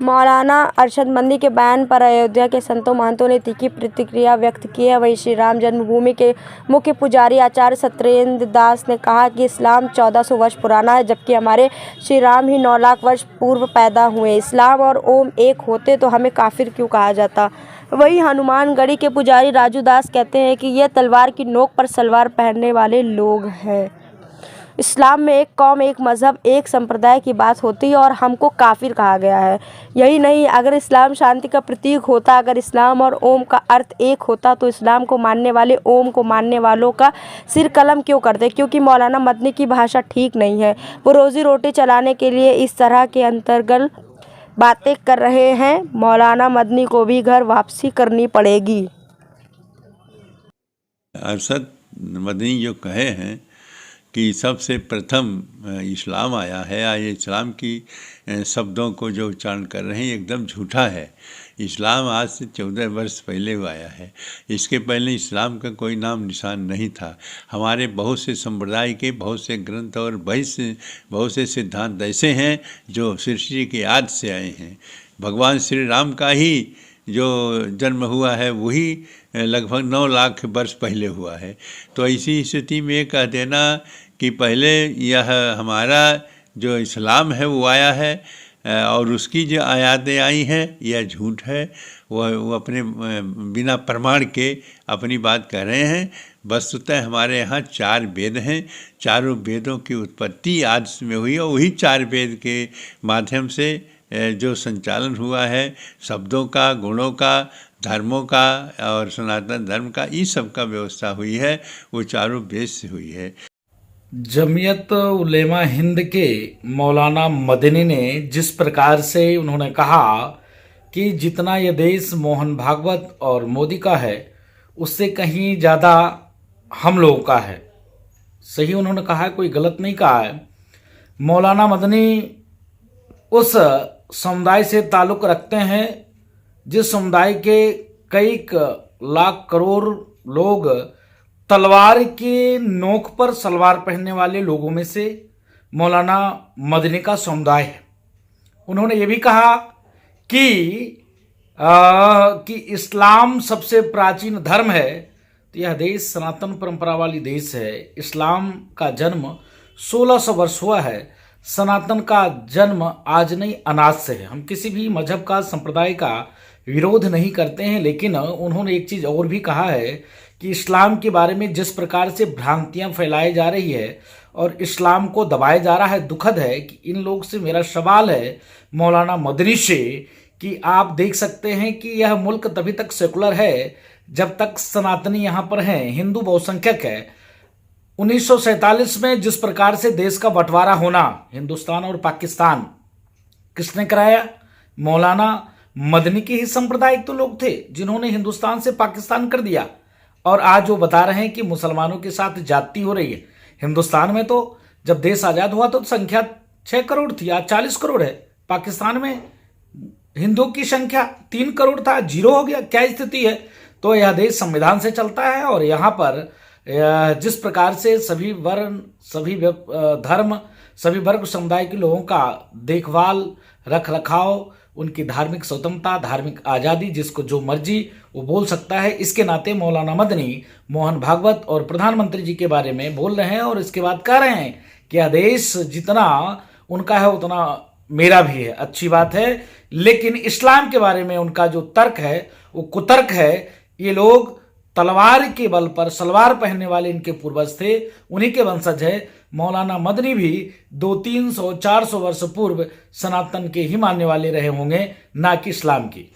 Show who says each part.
Speaker 1: मौलाना अरशद मदनी के बयान पर अयोध्या के संतों महंतों ने तीखी प्रतिक्रिया व्यक्त की है। वहीं श्री राम जन्मभूमि के मुख्य पुजारी आचार्य सत्येंद्र दास ने कहा कि इस्लाम 1400 वर्ष पुराना है, जबकि हमारे श्री राम ही 9 लाख वर्ष पूर्व पैदा हुए। इस्लाम और ओम एक होते तो हमें काफिर क्यों कहा जाता। वहीं हनुमानगढ़ी के पुजारी राजू दास कहते हैं कि ये तलवार की नोक पर सलवार पहनने वाले लोग हैं। इस्लाम में एक कौम, एक मज़हब, एक संप्रदाय की बात होती है और हमको काफिर कहा गया है। यही नहीं, अगर इस्लाम शांति का प्रतीक होता, अगर इस्लाम और ओम का अर्थ एक होता तो इस्लाम को मानने वाले ओम को मानने वालों का सिर कलम क्यों करते। क्योंकि मौलाना मदनी की भाषा ठीक नहीं है। वो रोजी रोटी चलाने के लिए इस तरह के अंतर्गत बातें कर रहे हैं। मौलाना मदनी को भी घर वापसी करनी पड़ेगी।
Speaker 2: अरशद मदनी जो कहे हैं कि सबसे प्रथम इस्लाम आया है, या ये इस्लाम की शब्दों को जो उच्चारण कर रहे हैं एकदम झूठा है। इस्लाम आज से 14 वर्ष पहले आया है। इसके पहले इस्लाम का कोई नाम निशान नहीं था। हमारे बहुत से संप्रदाय के बहुत से ग्रंथ और बहुत से सिद्धांत ऐसे हैं जो सृष्टि के आदि से आए हैं। भगवान श्री राम का ही जो जन्म हुआ है वही लगभग 9 लाख वर्ष पहले हुआ है। तो ऐसी स्थिति में कह देना कि पहले यह हमारा जो इस्लाम है वो आया है और उसकी जो आयातें आई हैं यह झूठ है। वो अपने बिना प्रमाण के अपनी बात कह रहे हैं। वस्तुतः हमारे यहाँ 4 वेद हैं। चारों वेदों की उत्पत्ति आदि में हुई और वही 4 वेद के माध्यम से जो संचालन हुआ है शब्दों का, गुणों का, धर्मों का और सनातन धर्म का, इस सब का व्यवस्था हुई है, वो चारों वेद से हुई है।
Speaker 3: जमीयत उलेमा हिंद के मौलाना मदनी ने जिस प्रकार से उन्होंने कहा कि जितना यह देश मोहन भागवत और मोदी का है उससे कहीं ज़्यादा हम लोगों का है, सही उन्होंने कहा, कोई गलत नहीं कहा है। मौलाना मदनी उस समुदाय से ताल्लुक़ रखते हैं जिस समुदाय के कई लाख करोड़ लोग तलवार के नोक पर सलवार पहनने वाले लोगों में से मौलाना मदनी का समुदाय है। उन्होंने ये भी कहा कि इस्लाम सबसे प्राचीन धर्म है। तो यह देश सनातन परंपरा वाली देश है। इस्लाम का जन्म 1600 वर्ष हुआ है। सनातन का जन्म आज नहीं अनाज से है। हम किसी भी मजहब का, संप्रदाय का विरोध नहीं करते हैं, लेकिन उन्होंने एक चीज़ और भी कहा है कि इस्लाम के बारे में जिस प्रकार से भ्रांतियां फैलाई जा रही है और इस्लाम को दबाया जा रहा है, दुखद है कि इन लोग से मेरा सवाल है मौलाना मदनी से कि आप देख सकते हैं कि यह मुल्क तभी तक सेकुलर है जब तक सनातनी यहाँ पर हैं, हिंदू बहुसंख्यक है। 1947 में जिस प्रकार से देश का बंटवारा होना, हिंदुस्तान और पाकिस्तान, किसने कराया? मौलाना मदनी के ही सांप्रदायिक तो लोग थे जिन्होंने हिंदुस्तान से पाकिस्तान कर दिया। और आज वो बता रहे हैं कि मुसलमानों के साथ जाति हो रही है। हिंदुस्तान में तो जब देश आज़ाद हुआ तो संख्या 6 करोड़ थी, आज 40 करोड़ है। पाकिस्तान में हिंदुओं की संख्या 3 करोड़ था, 0 हो गया। क्या स्थिति है? तो यह देश संविधान से चलता है और यहाँ पर जिस प्रकार से सभी वर्ण, सभी धर्म, सभी वर्ग समुदाय के लोगों का देखभाल, रख रखाव, उनकी धार्मिक स्वतंत्रता, धार्मिक आज़ादी, जिसको जो मर्जी वो बोल सकता है। इसके नाते मौलाना मदनी मोहन भागवत और प्रधानमंत्री जी के बारे में बोल रहे हैं और इसके बाद कह रहे हैं कि यह देश जितना उनका है उतना मेरा भी है। अच्छी बात है, लेकिन इस्लाम के बारे में उनका जो तर्क है वो कुतर्क है। ये लोग तलवार के बल पर सलवार पहनने वाले इनके पूर्वज थे, उन्हीं के वंशज है। मौलाना मदनी भी 200-300-400 वर्ष पूर्व सनातन के ही मानने वाले रहे होंगे, ना कि इस्लाम की।